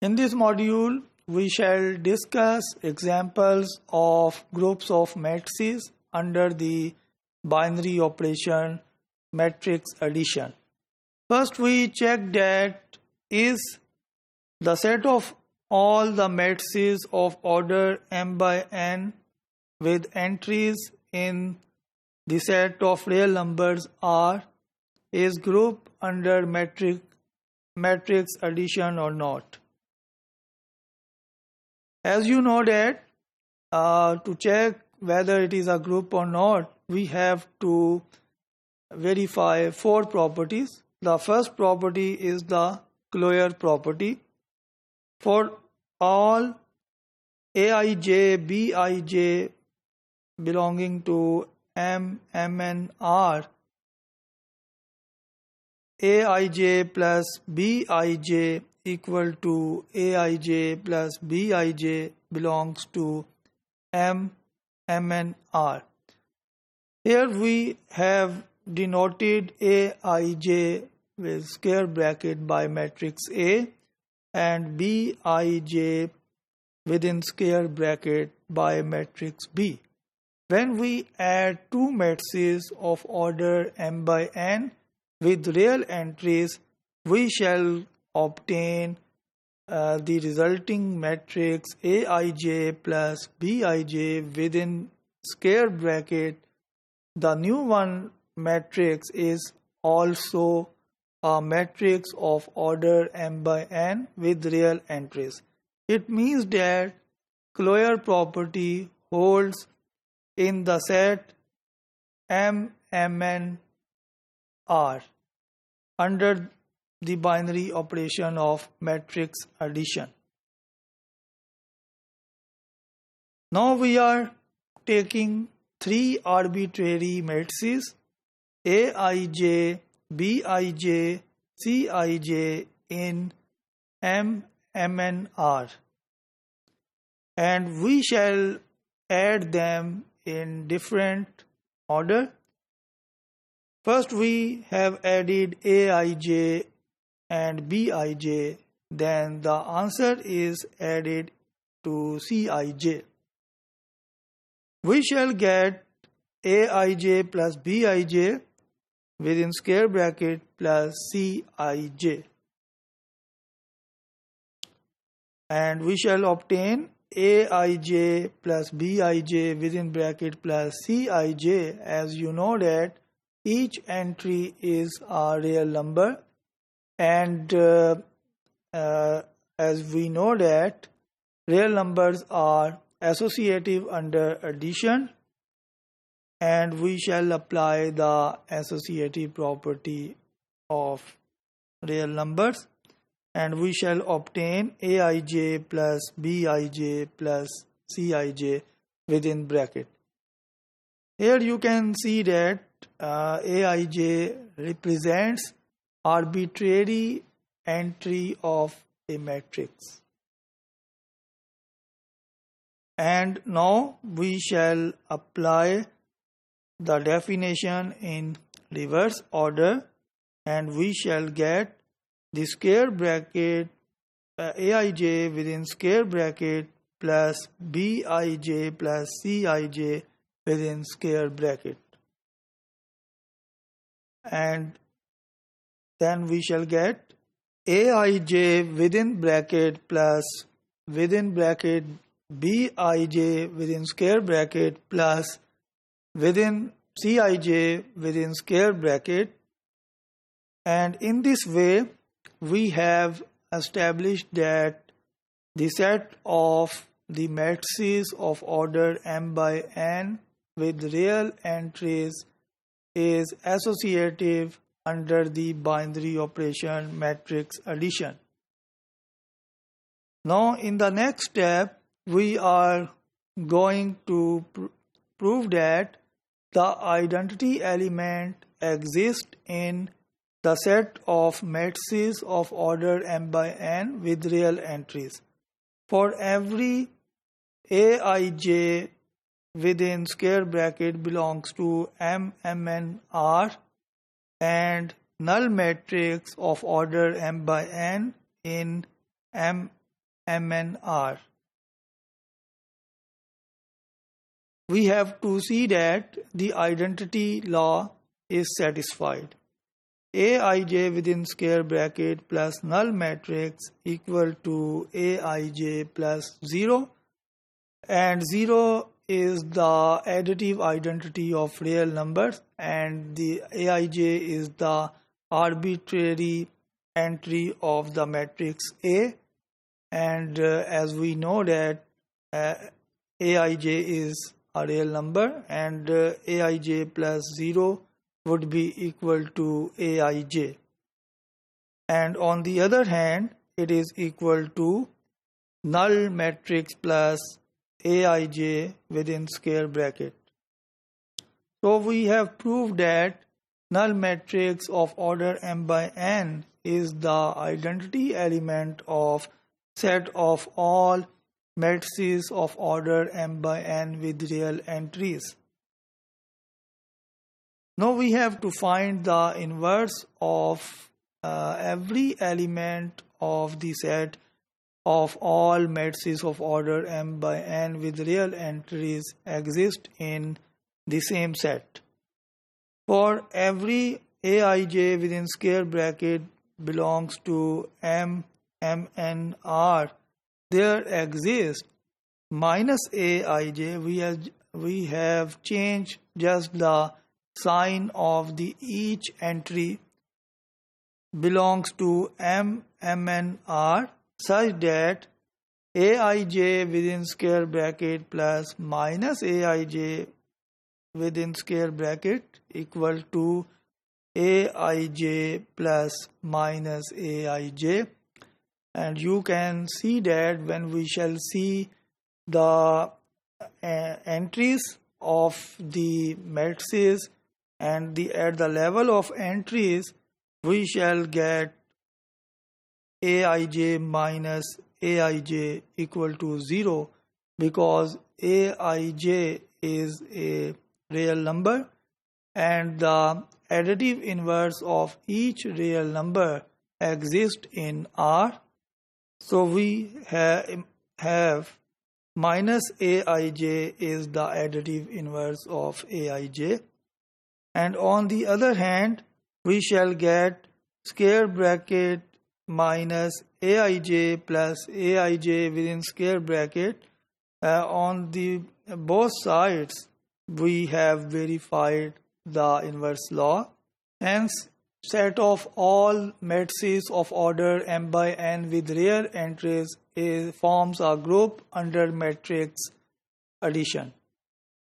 In this module, we shall discuss examples of groups of matrices under the binary operation matrix addition. First, we check that is the set of all the matrices of order m by n with entries in the set of real numbers R is grouped under matrix addition or not. As you know that to check whether it is a group or not, we have to verify four properties. The first property is the Closure property. For all Aij, Bij belonging to M, Mn, R, Aij plus Bij equal to Aij plus Bij belongs to M, Mn, R. Here we have denoted Aij with square bracket by matrix A and Bij within square bracket by matrix B. When we add two matrices of order m by n with real entries, we shall obtain the resulting matrix Aij plus Bij within square bracket. The new one matrix is also a matrix of order m by n with real entries. It means that Closure property holds in the set M, Mn, R under the binary operation of matrix addition. Now we are taking three arbitrary matrices Aij, Bij, Cij in M, Mn, R, and we shall add them in different order. First we have added Aij and Bij, then the answer is added to Cij. We shall get Aij plus Bij within square bracket plus Cij, and we shall obtain Aij plus Bij within bracket plus Cij. As you know that each entry is a real number, and as we know that real numbers are associative under addition, and we shall apply the associative property of real numbers, and we shall obtain Aij plus Bij plus Cij within bracket. Here you can see that Aij represents arbitrary entry of a matrix. And now we shall apply the definition in reverse order, and we shall get the square bracket Aij within square bracket plus Bij plus Cij within square bracket, and then we shall get Aij within bracket plus within bracket Bij within square bracket plus within Cij within square bracket. And in this way we have established that the set of the matrices of order m by n with real entries is associative under the binary operation matrix addition. Now in the next step we are going to prove that the identity element exists in the set of matrices of order m by n with real entries. For every Aij within square bracket belongs to M, Mn, R, and null matrix of order m by n in M, MNR. We have to see that the identity law is satisfied. Aij within square bracket plus null matrix equal to Aij plus 0, and 0 is the additive identity of real numbers and the Aij is the arbitrary entry of the matrix A, and as we know that Aij is a real number and Aij plus 0 would be equal to Aij, and on the other hand it is equal to null matrix plus Aij within square bracket. So we have proved that null matrix of order m by n is the identity element of set of all matrices of order m by n with real entries. Now we have to find the inverse of every element of the set of all matrices of order m by n with real entries exist in the same set. For every Aij within square bracket belongs to MNR, there exists minus Aij. We have changed just the sign of the each entry belongs to MNR such that Aij within square bracket plus minus Aij within square bracket equal to Aij plus minus Aij, and you can see that when we shall see the entries of the matrices and at the level of entries we shall get Aij minus Aij equal to 0 because Aij is a real number and the additive inverse of each real number exists in R. So we have minus Aij is the additive inverse of Aij, and on the other hand we shall get square bracket minus Aij plus Aij within square bracket. On the both sides we have verified the inverse law. Hence, set of all matrices of order m by n with real entries forms a group under matrix addition.